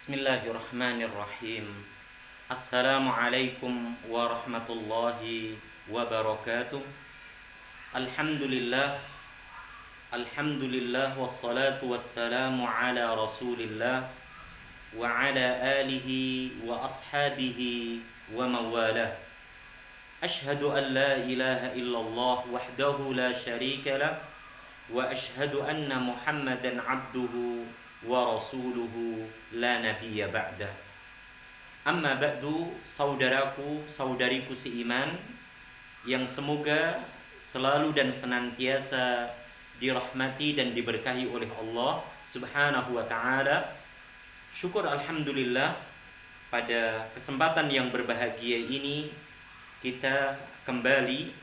Bismillahirrahmanirrahim. Assalamualaikum warahmatullahi wabarakatuh. Alhamdulillah. Alhamdulillah wassalatu wassalamu ala Rasulillah wa ala alihi wa ashabihi wa mawalah. Ashhadu an la ilaha illallah wahdahu la syarika lah wa ashhadu anna Muhammadan abduhu wa rasuluhu la nabiyya ba'dah. Amma ba'du, saudaraku, saudariku seiman yang semoga selalu dan senantiasa dirahmati dan diberkahi oleh Allah Subhanahu wa taala. Syukur alhamdulillah, pada kesempatan yang berbahagia ini kita kembali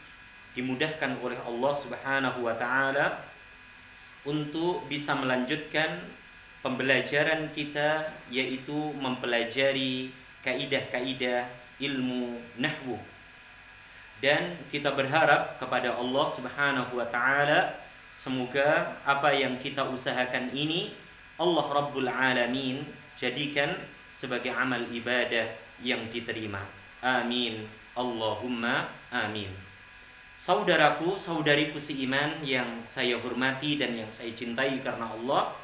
dimudahkan oleh Allah Subhanahu wa taala untuk bisa melanjutkan pembelajaran kita, yaitu mempelajari kaidah-kaidah ilmu nahwu. Dan kita berharap kepada Allah Subhanahu wa taala, semoga apa yang kita usahakan ini Allah Rabbul Alamin jadikan sebagai amal ibadah yang diterima. Amin. Allahumma amin. Saudaraku, saudariku seiman yang saya hormati dan yang saya cintai karena Allah,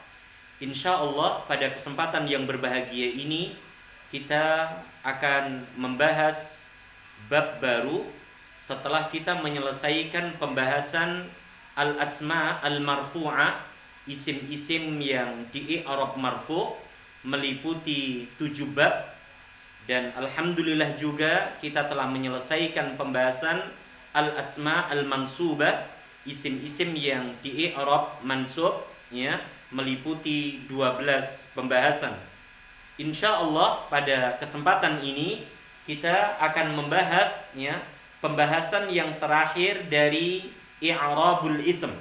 insya Allah pada kesempatan yang berbahagia ini kita akan membahas bab baru setelah kita menyelesaikan pembahasan al-asma al-marfu'ah, isim-isim yang di i'rab marfu', meliputi 7 bab. Dan alhamdulillah juga kita telah menyelesaikan pembahasan al-asma al-mansubah, isim-isim yang di i'rab mansub, ya, meliputi 12 pembahasan. Insya Allah pada kesempatan ini kita akan membahas, ya, pembahasan yang terakhir dari i'rabul ism,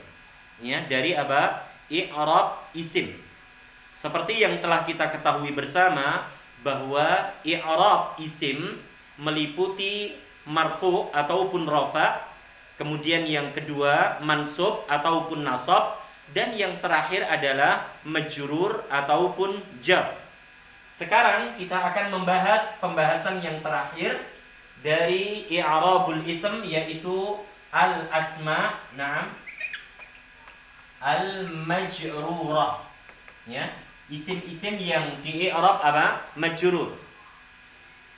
ya, dari apa? I'rab isim. Seperti yang telah kita ketahui bersama bahwa i'rab isim meliputi marfu ataupun rafa, kemudian yang kedua mansub ataupun nasab, dan yang terakhir adalah majrur ataupun jar. Sekarang kita akan membahas pembahasan yang terakhir dari i'rabul ism, yaitu al-asma, na'am, al-majrurah, ya, isim-isim yang di i'rab apa? Majrur.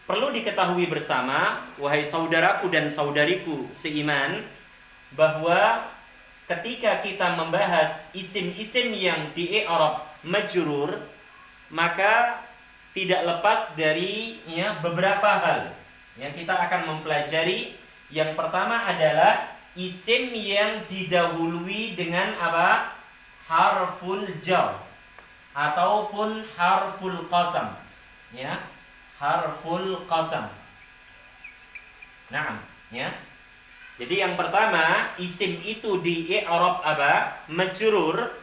Perlu diketahui bersama, wahai saudaraku dan saudariku seiman, bahwa ketika kita membahas isim-isim yang di i'rab majrur, maka tidak lepas dari, ya, beberapa hal yang kita akan mempelajari. Yang pertama adalah isim yang didahului dengan apa? Harful jar ataupun harful qasam, ya, harful qasam. Nah, ya. Jadi yang pertama, isim itu di i'rab apa? Majrur,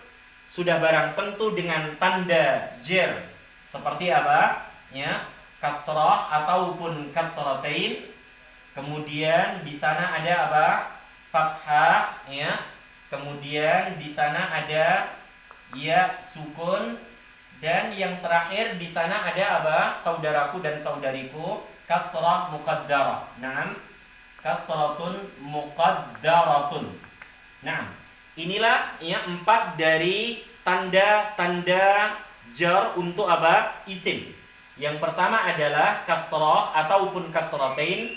sudah barang tentu dengan tanda jar. Seperti apa? Ya, kasrah ataupun kasratain. Kemudian di sana ada apa? Fathah, ya. Kemudian di sana ada ya sukun, dan yang terakhir di sana ada apa? Saudaraku dan saudariku, kasrah muqaddarah. Naam, kasratun muqaddaratun. Nah, inilah, ya, 4 dari tanda-tanda jar untuk apa? Isim. Yang pertama adalah kasrah ataupun kasratain.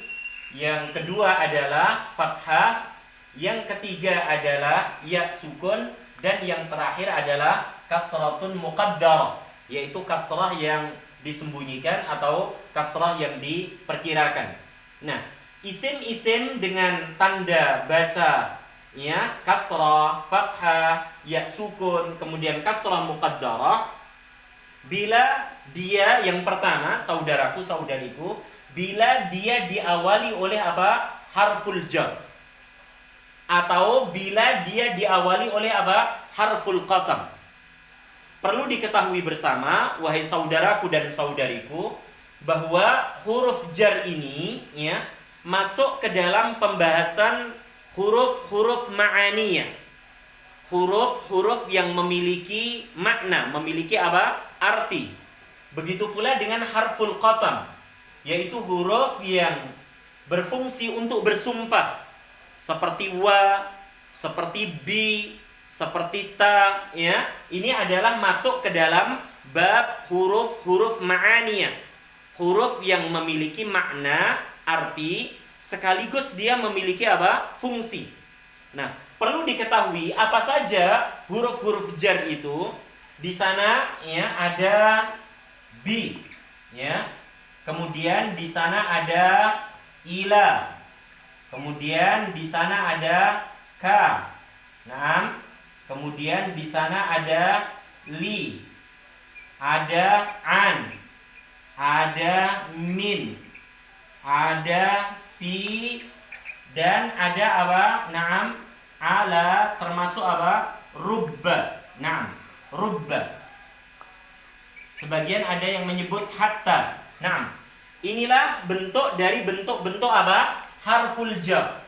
Yang kedua adalah fathah. Yang ketiga adalah ya sukun. Dan yang terakhir adalah kasratun muqaddarah, yaitu kasrah yang disembunyikan atau kasrah yang diperkirakan. Nah, isim-isim dengan tanda baca, ya, kasrah, fathah, ya sukun, kemudian kasrah muqaddarah, bila dia, yang pertama, saudaraku, saudariku, bila dia diawali oleh apa? Harful jar, atau bila dia diawali oleh apa? Harful qasam. Perlu diketahui bersama, wahai saudaraku dan saudariku, bahwa huruf jar ini, ya, masuk ke dalam pembahasan huruf-huruf ma'aniyah. Huruf-huruf yang memiliki makna, memiliki apa? Arti. Begitu pula dengan harful qasam, yaitu huruf yang berfungsi untuk bersumpah, seperti wa, seperti bi, seperti ta, ya. Ini adalah masuk ke dalam bab huruf-huruf ma'aniyah. Huruf yang memiliki makna, arti, sekaligus dia memiliki apa? Fungsi. Nah, perlu diketahui apa saja huruf-huruf jar itu. Di sana ya ada bi, ya. Kemudian di sana ada ila. Kemudian di sana ada ka. Naam. Kemudian di sana ada li. Ada an. Ada min. Ada fi, dan ada apa? Naam, ala, termasuk apa? Rubba. Naam, rubba. Sebagian ada yang menyebut hatta. Naam. Inilah bentuk dari bentuk-bentuk apa? Harful jar.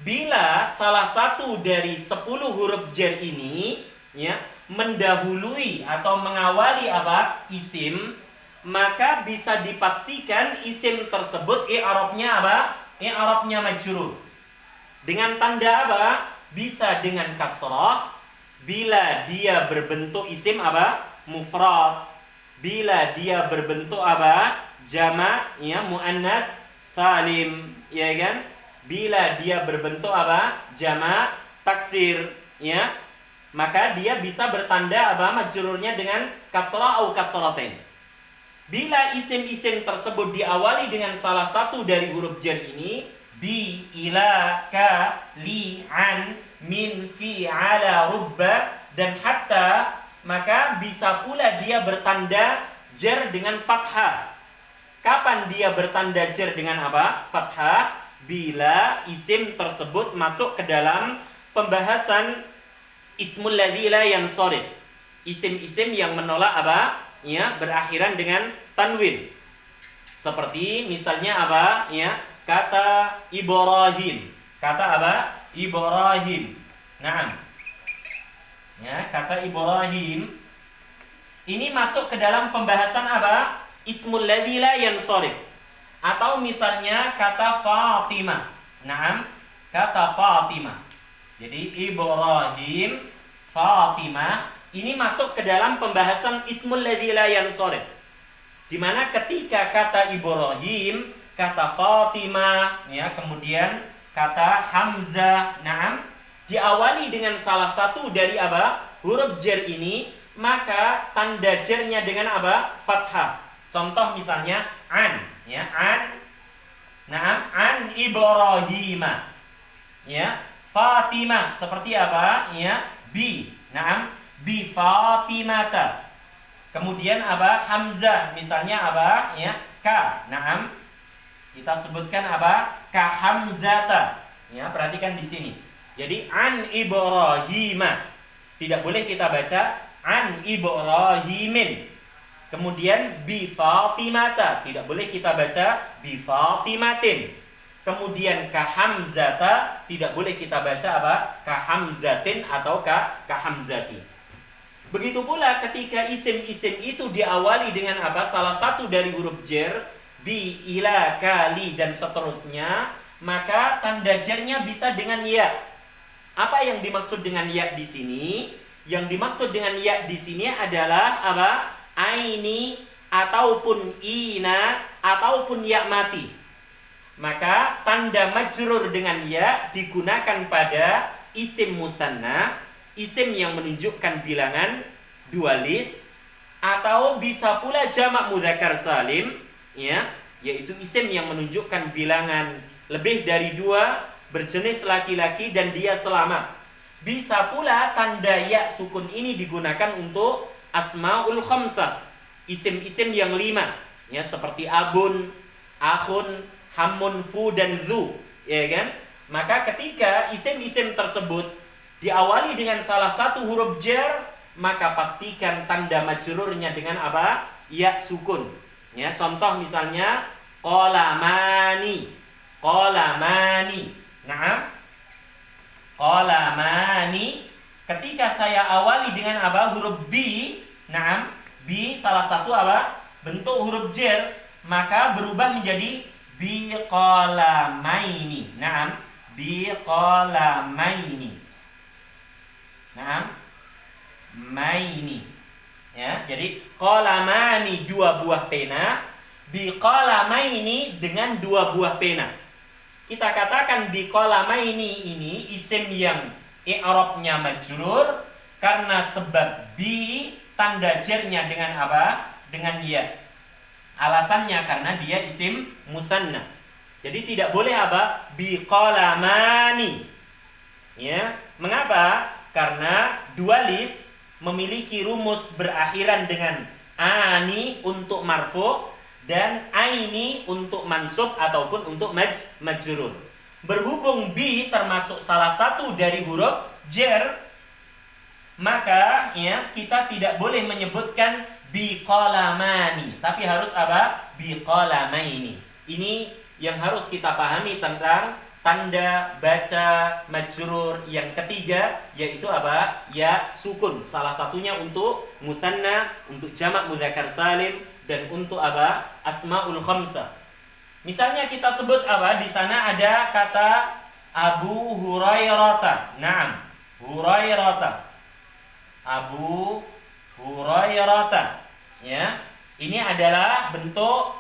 Bila salah satu dari 10 huruf jar ini ya mendahului atau mengawali apa? Isim, maka bisa dipastikan isim tersebut i'rabnya apa? I'rabnya majrur. Dengan tanda apa? Bisa dengan kasrah bila dia berbentuk isim apa? Mufrad. Bila dia berbentuk apa? Jama', ya, muannas salim, ya kan? Bila dia berbentuk apa? Jama' taksir, ya. Maka dia bisa bertanda apa? Majrurnya dengan kasrah atau kasratain. Bila isim-isim tersebut diawali dengan salah satu dari huruf jar ini, bi, ila, ka, li, an, min, fi, ala, rubba, dan hatta, maka bisa pula dia bertanda jar dengan fathah. Kapan dia bertanda jar dengan apa? Fathah. Bila isim tersebut masuk ke dalam pembahasan ismul ladzi la yansharif. Isim-isim yang menolak apa? Ya, berakhiran dengan tanwin. Seperti misalnya apa? Ya, kata Ibrahim. Kata apa? Ibrahim. Naam. Ya, kata Ibrahim. Ini masuk ke dalam pembahasan apa? Ismul ladzi la yansharif. Atau misalnya kata Fatimah. Naam, kata Fatimah. Jadi Ibrahim, Fatimah, ini masuk ke dalam pembahasan ismul ladzi la yansharif. Di mana ketika kata Ibrahim, kata Fatimah, ya, kemudian kata Hamzah, naam, diawali dengan salah satu dari apa? Huruf jar ini, maka tanda jarnya dengan apa? Fathah. Contoh misalnya an, ya, an, naam, an Ibrahimah, ya, Fatimah seperti apa? Ya, bi, naam, bi Fatimata. Kemudian apa? Hamzah misalnya apa? Ya, ka, naam, kita sebutkan apa? Ka Hamzata. Ya, perhatikan di sini. Jadi an Ibrahimah. Tidak boleh kita baca an Ibrahimin. Kemudian bi Fatimata, tidak boleh kita baca bi Fatimatin. Kemudian ka Hamzata, tidak boleh kita baca apa? Ka Hamzatin atau ka Hamzati. Begitu pula ketika isim-isim itu diawali dengan apa? Salah satu dari huruf jar, bi, ila, ka, li, dan seterusnya, maka tanda jarnya bisa dengan ya. Apa yang dimaksud dengan ya di sini? Yang dimaksud dengan ya di sini adalah apa? Aini ataupun ina ataupun ya mati. Maka tanda majrur dengan ya digunakan pada isim musanna, isim yang menunjukkan bilangan dualis, atau bisa pula jamak mudzakkar salim, ya, yaitu isim yang menunjukkan bilangan lebih dari 2, berjenis laki-laki dan dia selamat. Bisa pula tanda ya sukun ini digunakan untuk asmaul khamsah, isim-isim yang 5, ya, seperti abun, akhun, hamun, fu, dan dzu, ya kan? Maka ketika isim-isim tersebut diawali dengan salah satu huruf jar, maka pastikan tanda majrurnya dengan apa? Ya sukun. Ya, contoh misalnya qalamani. Qalamani. Naam. Qalamani. Ketika saya awali dengan apa? Huruf bi, naam, Bi salah satu apa? Bentuk huruf jar, maka berubah menjadi biqalamaini. Naam, biqalamaini. Naam, maini. Ya, jadi qalamani dua buah pena, biqalamaini dengan dua buah pena. Kita katakan biqalamaini ini isim yang i'rabnya majrur karena sebab bi tanda jarnya dengan apa? Dengan ya. Alasannya karena dia isim musanna. Jadi tidak boleh apa? Biqalamani. Ya, mengapa? Karena dualis memiliki rumus berakhiran dengan ani untuk marfu dan aini untuk mansub ataupun untuk majrur. Berhubung bi termasuk salah satu dari huruf jar, maka ya kita tidak boleh menyebutkan biqalamani, tapi harus apa? Biqalamaini. Ini yang harus kita pahami tentang tanda baca majrur yang ketiga, yaitu apa? Ya sukun. Salah satunya untuk musanna, untuk jamak mudzakkar salim, dan untuk apa? Asmaul khamsah. Misalnya kita sebut apa? Di sana ada kata Abu Hurairah. Naam, Hurairah. Abu Hurairah. Ya, ini adalah bentuk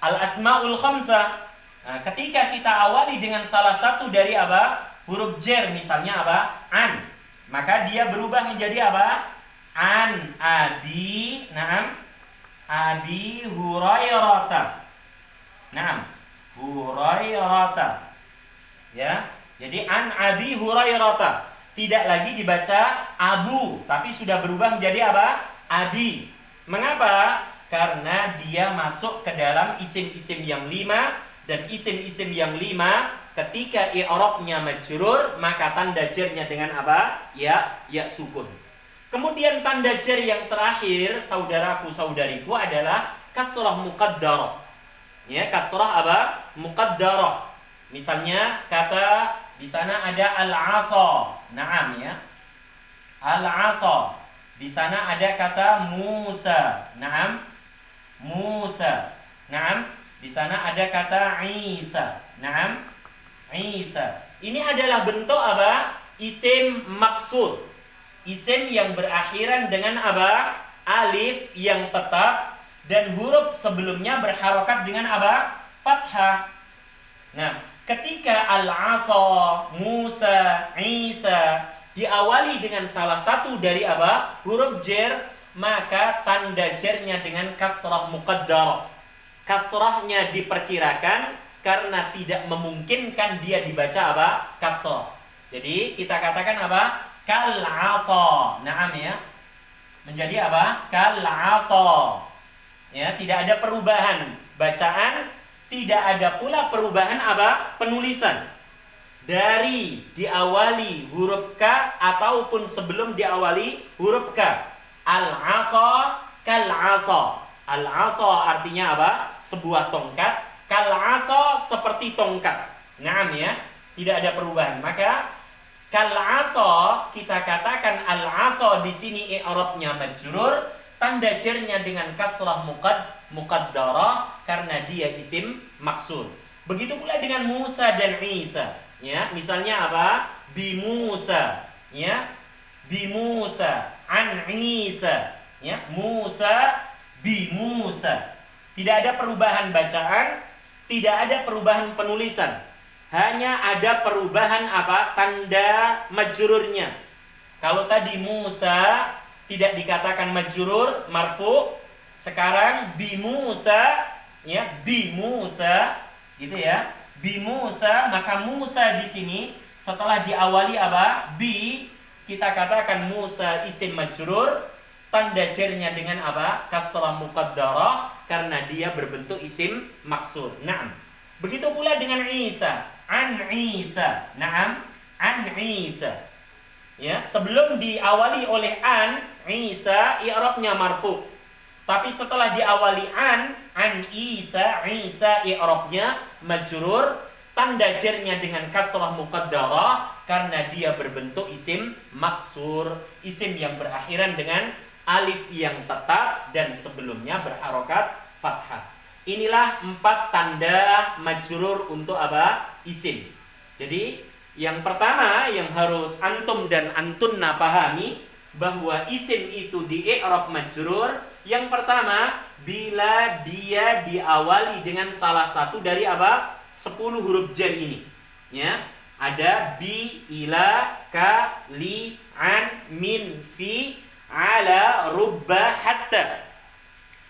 al-asmaul khamsah. Nah, ketika kita awali dengan salah satu dari apa? Huruf jar, misalnya apa? An. Maka dia berubah menjadi apa? An Abi, naam, Abi Hurairah. Naam, Hurairah. Ya, jadi an Abi Hurairah. Tidak lagi dibaca Abu, tapi sudah berubah menjadi apa? Abi. Mengapa? Karena dia masuk ke dalam isim-isim yang 5. Dan isim-isim yang 5 ketika i'rabnya majrur, maka tanda jarnya dengan apa? Ya sukun. Kemudian tanda jar yang terakhir, saudaraku saudariku, adalah kasrah muqaddarah. Ya, kasrah apa? Muqaddarah. Misalnya kata di sana ada al-'asa. Naam ya. Al-'asa. Di sana ada kata Musa. Naam. Musa. Naam. Di sana ada kata Isa. Naam, Isa. Ini adalah bentuk apa? Isim maksur. Isim yang berakhiran dengan apa? Alif yang tetap dan huruf sebelumnya berharokat dengan apa? Fathah. Nah, ketika al-'asa, Musa, Isa diawali dengan salah satu dari apa? Huruf jar, maka tanda jarnya dengan kasrah muqaddarah. Kasrahnya diperkirakan karena tidak memungkinkan dia dibaca apa? Kasrah. Jadi kita katakan apa? Kal-'asa. Naam ya. Menjadi apa? Kal-'asa. Ya, tidak ada perubahan bacaan, tidak ada pula perubahan apa? Penulisan. Dari diawali huruf K ataupun sebelum diawali huruf K. Al-'asa kal-'asa. Al-'asa artinya apa? Sebuah tongkat. Kal-'asa seperti tongkat. Naam ya, tidak ada perubahan. Maka kal-'asa kita katakan al-'asa di sini i'rabnya majrur, tanda jarnya dengan kasrah muqaddarah karena dia isim maksur. Begitu pula dengan Musa dan Isa. Ya, misalnya apa? Bi Musa. Ya, bi Musa an Isa. Ya, Musa bi Musa. Tidak ada perubahan bacaan, tidak ada perubahan penulisan. Hanya ada perubahan apa? Tanda majrurnya. Kalau tadi Musa tidak dikatakan majrur, marfu, sekarang bi Musa, ya, bi Musa, gitu ya. Bi Musa, maka Musa di sini setelah diawali apa? Bi, kita katakan Musa isim majrur. Tanda jarnya dengan apa? Kasrah muqaddarah karena dia berbentuk isim maksur. Naam. Begitu pula dengan Isa. An Isa. Naam. An Isa. Ya, sebelum diawali oleh an, Isa i'rabnya marfu. Tapi setelah diawali an Isa, Isa i'rabnya majrur, tanda jarnya dengan kasrah muqaddarah karena dia berbentuk isim maksur, isim yang berakhiran dengan alif yang tetap dan sebelumnya berharokat fathah. Inilah 4 tanda majrur untuk apa? Isim. Jadi yang pertama yang harus antum dan antunna pahami bahwa isim itu di i'rab majrur. Yang pertama, bila dia diawali dengan salah satu dari apa? 10 huruf jar ini. Ya, ada bi, ila, ka, li, an, min, fi, ala, rubba, hatta.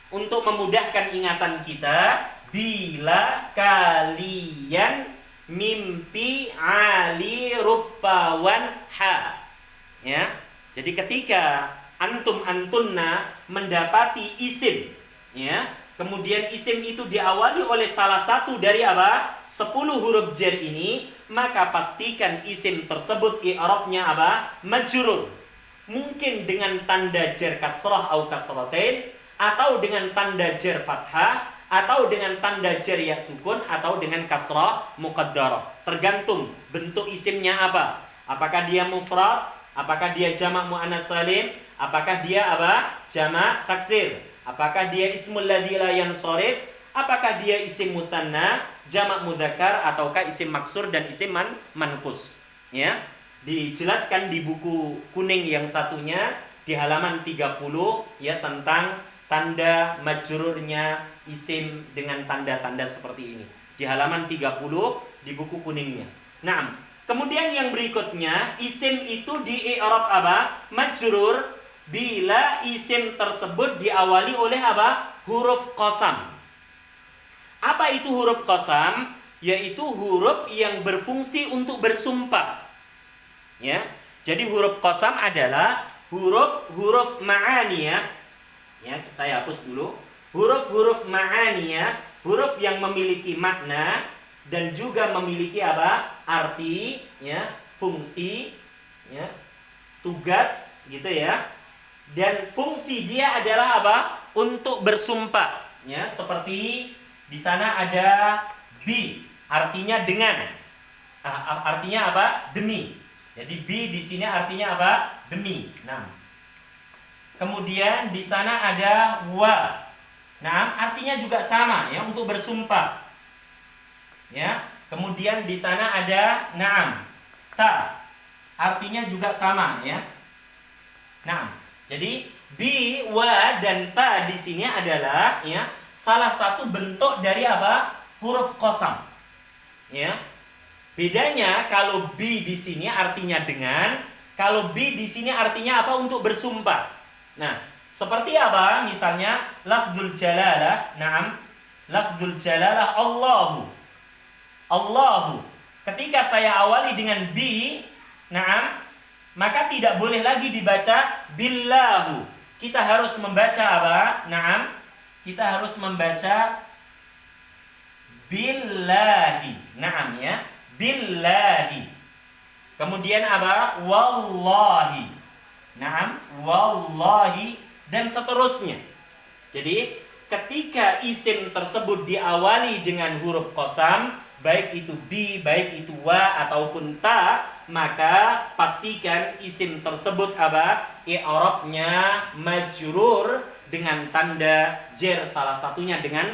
Untuk memudahkan ingatan kita, bila kalian mimpi ali, rubba, wan, ha. Ya. Jadi ketika antum antunna mendapati isim, ya, kemudian isim itu diawali oleh salah satu dari apa? 10 huruf jar ini, maka pastikan isim tersebut i'rabnya apa? Majrur. Mungkin dengan tanda jar kasrah atau kasratain, atau dengan tanda jar fathah, atau dengan tanda jar ya sukun, atau dengan kasrah muqaddarah. Tergantung bentuk isimnya apa. Apakah dia mufrad? Apakah dia jamak muannas salim? Apakah dia apa? Jamak taksir? Apakah dia ismul ladzi la yansharif? Apakah dia isim musanna, jamak mudzakkar, ataukah isim maksur dan isim manqus? Ya. Dijelaskan di buku kuning yang satunya di halaman 30 ya, tentang tanda majrurnya isim dengan tanda-tanda seperti ini. Di halaman 30 di buku kuningnya. Nah, kemudian yang berikutnya, isim itu di i'rab apa? Majrur bila isim tersebut diawali oleh apa? Huruf qasam. Apa itu huruf qasam? Yaitu huruf yang berfungsi untuk bersumpah. Ya. Jadi huruf qasam adalah huruf-huruf ma'aniyah. Ya, saya hapus dulu. Huruf-huruf ma'aniyah, huruf yang memiliki makna dan juga memiliki apa? Arti, ya, fungsi, ya, tugas, gitu ya. Dan fungsi dia adalah apa? Untuk bersumpah, ya. Seperti di sana ada bi, artinya dengan. Artinya apa? Demi. Jadi bi di sini artinya apa? Demi. Nah. Kemudian di sana ada wa. Nah, artinya juga sama, ya, untuk bersumpah. Ya, kemudian di sana ada na'am, ta, artinya juga sama, ya. Nah, jadi bi, wa, dan ta di sini adalah, ya, salah satu bentuk dari apa? Huruf qasam. Ya. Bedanya kalau bi di sini artinya dengan, kalau bi di sini artinya apa? Untuk bersumpah. Nah, seperti apa? Misalnya lafzul jalalah, na'am, lafzul jalalah Allahu. Allahu. Ketika saya awali dengan bi, na'am, maka tidak boleh lagi dibaca billahu. Kita harus membaca apa? Na'am. Kita harus membaca billahi. Na'am, ya. Billahi. Kemudian apa? Wallahi. Na'am, wallahi, dan seterusnya. Jadi, ketika isim tersebut diawali dengan huruf qasam, baik itu bi, baik itu wa, ataupun ta, maka pastikan isim tersebut apa? I'rabnya majrur dengan tanda jar, salah satunya dengan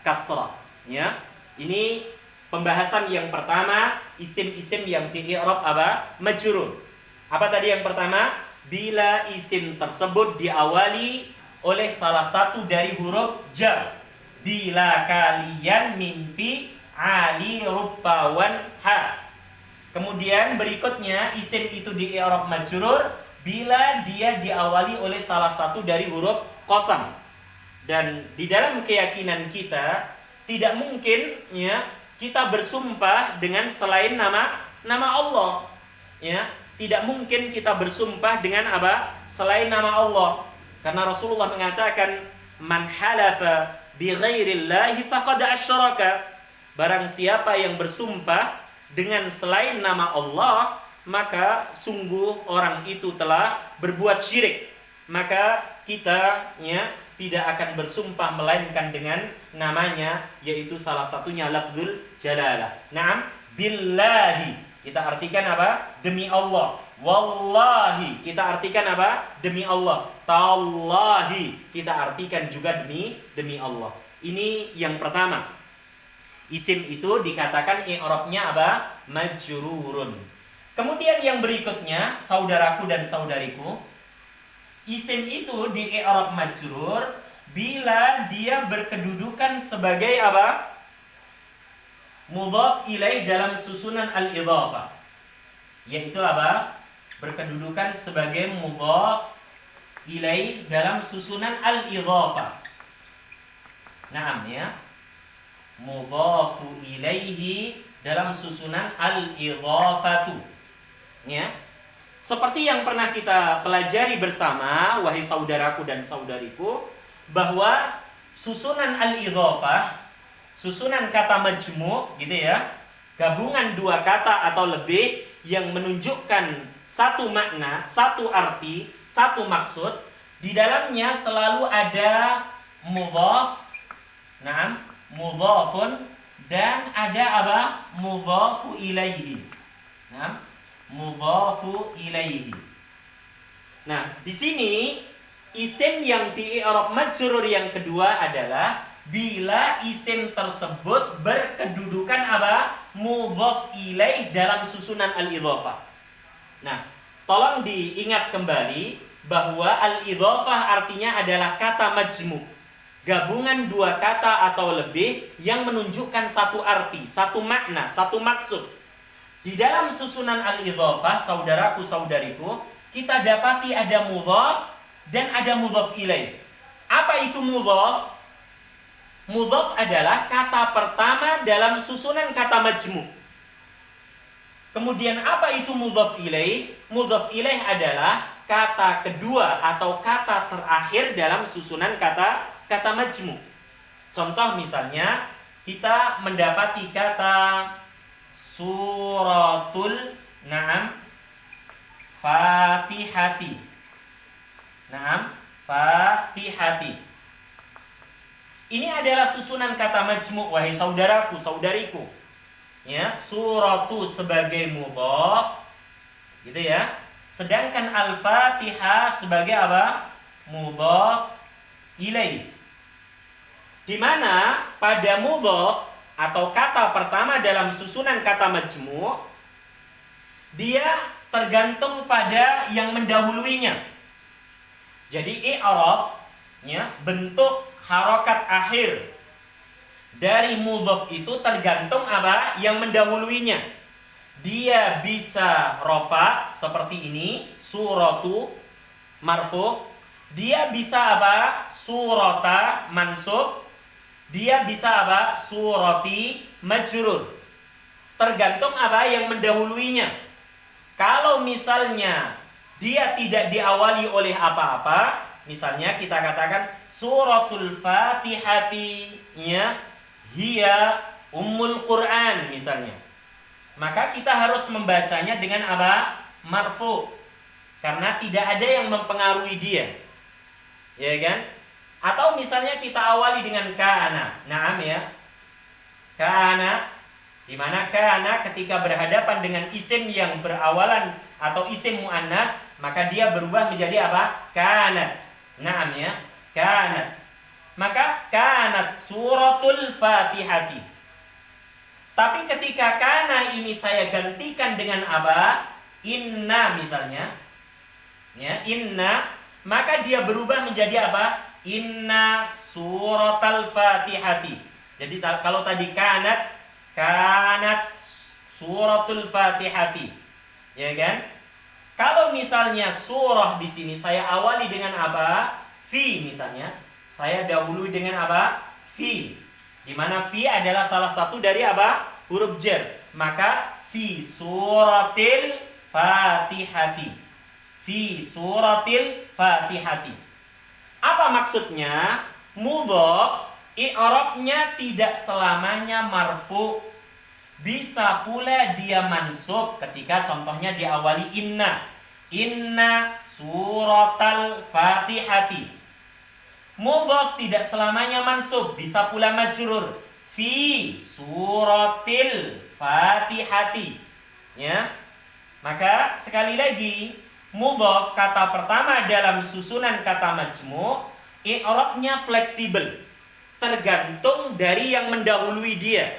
kasrah. Ya. Ini pembahasan yang pertama, isim-isim yang di-i'rab apa? Majrur. Apa tadi yang pertama? Bila isim tersebut diawali oleh salah satu dari huruf jar. Bila kalian mimpi ali, rubba, wan, ha. Kemudian berikutnya isim itu di i'rab majrur bila dia diawali oleh salah satu dari huruf qasam. Dan di dalam keyakinan kita tidak mungkin, ya, kita bersumpah dengan selain nama Allah. Ya, tidak mungkin kita bersumpah dengan apa? Selain nama Allah. Karena Rasulullah mengatakan man halafa bi ghairillahi faqad asyraka. Barang siapa yang bersumpah dengan selain nama Allah, maka sungguh orang itu telah berbuat syirik. Maka kita, ya, tidak akan bersumpah melainkan dengan namanya, yaitu salah satunya lafzul jalalah. Naam, billahi. Kita artikan apa? Demi Allah. Wallahi. Kita artikan apa? Demi Allah. tallahi. Kita artikan juga demi Allah. Ini yang pertama. Isim itu dikatakan i'rabnya apa? Majrurun. Kemudian yang berikutnya, saudaraku dan saudariku, isim itu di i'rab majrur bila dia berkedudukan sebagai apa? Mudhaf ilaih dalam susunan al-idhafah. Yaitu apa? Berkedudukan sebagai mudhaf ilaih dalam susunan al-idhafah. Naam ya. Mudhafu ilaihi dalam susunan al-idhafatu. Ya. Seperti yang pernah kita pelajari bersama, wahai saudaraku dan saudariku, bahwa susunan al-idhafah, susunan kata majmu' gitu ya, gabungan dua kata atau lebih yang menunjukkan satu makna, satu arti, satu maksud, di dalamnya selalu ada mudhaf, mudhafun, dan ada apa? Mudhafu ilaihi. Mudhafu ilaihi. Nah, di sini isim yang di i'rab majrur yang kedua adalah bila isim tersebut berkedudukan apa? Mudhaf ilaih dalam susunan al-idhafah. Nah, tolong diingat kembali bahwa al-idhafah artinya adalah kata majmu', gabungan dua kata atau lebih yang menunjukkan satu arti, satu makna, satu maksud. Di dalam susunan al-idhafah, saudaraku saudariku, kita dapati ada mudhaf dan ada mudhaf ilaih. Apa itu mudhaf? Mudhaf adalah kata pertama dalam susunan kata majmu'. Kemudian apa itu mudhaf ilaih? Mudhaf ilaih adalah kata kedua atau kata terakhir dalam susunan kata majmu'. Contoh misalnya, kita mendapati kata suratul fatihati. Fatihati. Ini adalah susunan kata majmu', wahai saudaraku, saudariku. Ya, suratu sebagai mudhaf, gitu ya. Sedangkan al-Fatihah sebagai apa? Mudhaf ilaih. Di mana pada mudhaf atau kata pertama dalam susunan kata majmu', dia tergantung pada yang mendahuluinya. Jadi i'rab, ya, bentuk harokat akhir dari mudhaf itu tergantung apa? Yang mendahuluinya. Dia bisa rofa seperti ini, suratu marfu. Dia bisa apa? Surata mansub. Dia bisa apa? Surati majrur. Tergantung apa yang mendahuluinya. Kalau misalnya dia tidak diawali oleh apa-apa, misalnya kita katakan suratul Fatihati, ya, hiya ummul Quran misalnya. Maka kita harus membacanya dengan apa? Marfu. Karena tidak ada yang mempengaruhi dia. Ya kan? Atau misalnya kita awali dengan kana. Naam ya. Kana, di mana kana ketika berhadapan dengan isim yang berawalan atau isim muannas, maka dia berubah menjadi apa? Kanat. Naam ya. Kanat. Maka kanat suratul Fatihati. Tapi ketika kana ini saya gantikan dengan apa? Inna misalnya. Ya, inna, maka dia berubah menjadi apa? Inna suratal Fatihati. Jadi kalau tadi kanat suratul Fatihati. Ya kan? Kalau misalnya surah di sini saya awali dengan apa? Fi misalnya. Saya dahului dengan apa? Fi. Di mana fi adalah salah satu dari apa? Huruf jar. Maka fi suratil Fatihati. Fi suratil Fatihati. Apa maksudnya? Mudhaf i'rabnya tidak selamanya marfu. Bisa pula dia mansub ketika contohnya diawali inna. Inna suratal Fatihati. Mudhaf tidak selamanya mansub, bisa pula majrur. Fi suratil Fatihati. Ya. Maka sekali lagi, Mudhaf kata pertama dalam susunan kata majmu', i'rabnya fleksibel, tergantung dari yang mendahului dia.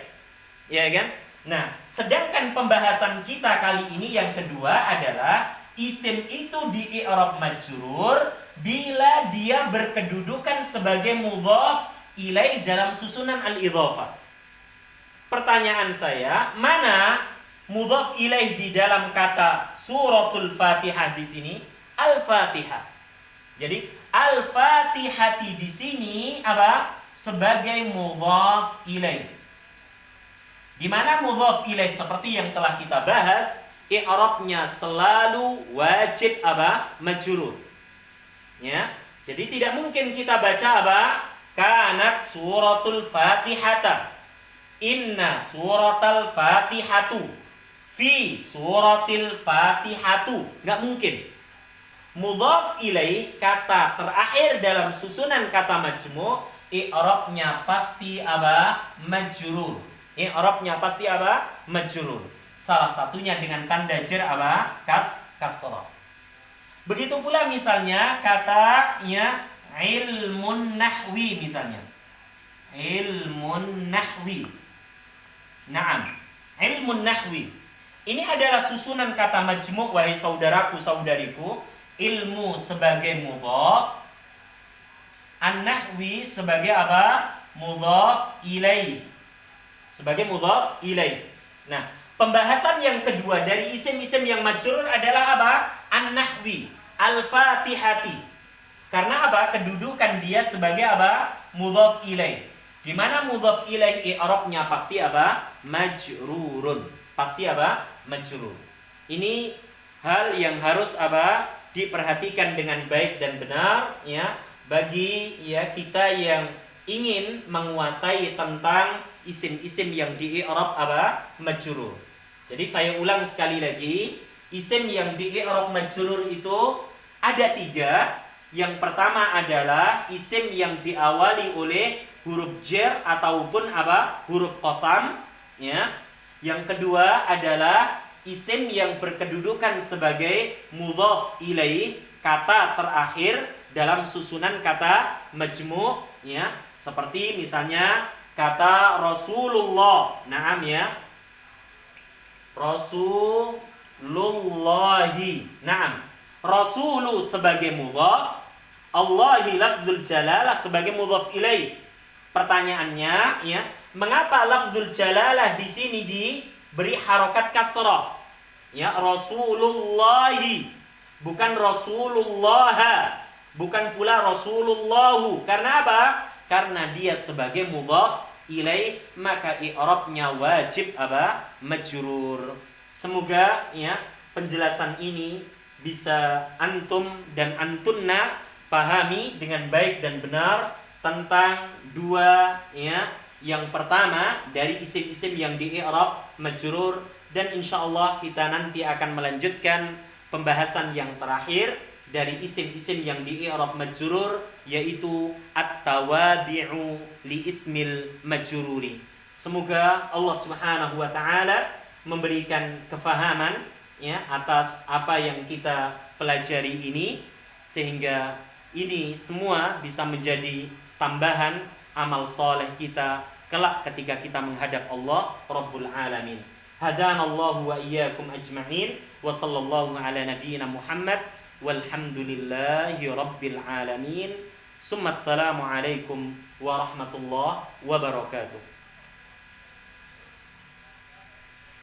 Ya kan? Nah, sedangkan pembahasan kita kali ini yang kedua adalah isim itu di i'rab majrur bila dia berkedudukan sebagai mudhaf ilaih dalam susunan al-idhafah. Pertanyaan saya, mana mudhaf ilaih di dalam kata suratul Fatihah di sini? Al-Fatihah. Jadi al-Fatihati di sini apa? Sebagai mudhaf ilaih. Di mana mudhaf ilaih seperti yang telah kita bahas, i'rabnya selalu wajib apa? Majrur. Ya. Jadi tidak mungkin kita baca apa? Kanat suratul Fatihata. Inna suratal Fatihatu. Fi suratil Fatihatu. Enggak mungkin. Mudhaf ilaih kata terakhir dalam susunan kata majmu', i'rabnya pasti apa? Majrur. I'rabnya pasti apa? Majrur. Salah satunya dengan tanda jar apa? Kasrah. Begitu pula misalnya katanya ilmun nahwi misalnya. Ilmun nahwi. Naam. Ilmun nahwi. Ini adalah susunan kata majmu', wahai saudaraku saudariku. Ilmu sebagai mudhaf, an-nahwi sebagai apa? Mudhaf ilaih. Sebagai mudhaf ilaih. Nah, pembahasan yang kedua dari isim-isim yang majrur adalah apa? An-nahwi, al-Fatihati. Karena apa? Kedudukan dia sebagai apa? Mudhaf ilaih. Di mana mudhaf ilaih i'rabnya pasti apa? Majrurun. Pasti apa? Majrur. Ini hal yang harus apa? Diperhatikan dengan baik dan benar ya, bagi ya kita yang ingin menguasai tentang isim-isim yang di i'rab apa? Majrur. Jadi saya ulang sekali lagi, isim yang di i'rab majrur itu ada 3. Yang pertama adalah isim yang diawali oleh huruf jar ataupun apa? Huruf qasam, ya. Yang kedua adalah isim yang berkedudukan sebagai mudhaf ilaih, kata terakhir dalam susunan kata majmu', ya. Seperti misalnya kata Rasulullah. Naam ya. Rasulullahi. Naam. Rasulu sebagai mudhaf, Allahi lafzul jalalah sebagai mudhaf ilaih. Pertanyaannya ya, mengapa lafzul jalalah di sini diberi harokat kasrah? Ya, Rasulullahi, bukan Rasulullah, bukan pula Rasulullahu. Karena apa? Karena dia sebagai mudhaf ilaih, maka i'rabnya wajib apa? Majrur. Semoga ya penjelasan ini bisa antum dan antunna pahami dengan baik dan benar tentang dua ya. Yang pertama dari isim-isim yang di i'rab majrur, dan insyaallah kita nanti akan melanjutkan pembahasan yang terakhir dari isim-isim yang di i'rab majrur, yaitu at-tawabi'u li ismil majruri. Semoga Allah Subhanahu wa taala memberikan kefahaman ya atas apa yang kita pelajari ini, sehingga ini semua bisa menjadi tambahan amal soleh kita kelak ketika kita menghadap Allah Rabbul Alamin. Hadanallahu wa iyyakum ajma'in wa sallallahu ala nabiyyina Muhammad walhamdulillahi rabbil alamin. Summa assalamu alaikum warahmatullahi wabarakatuh.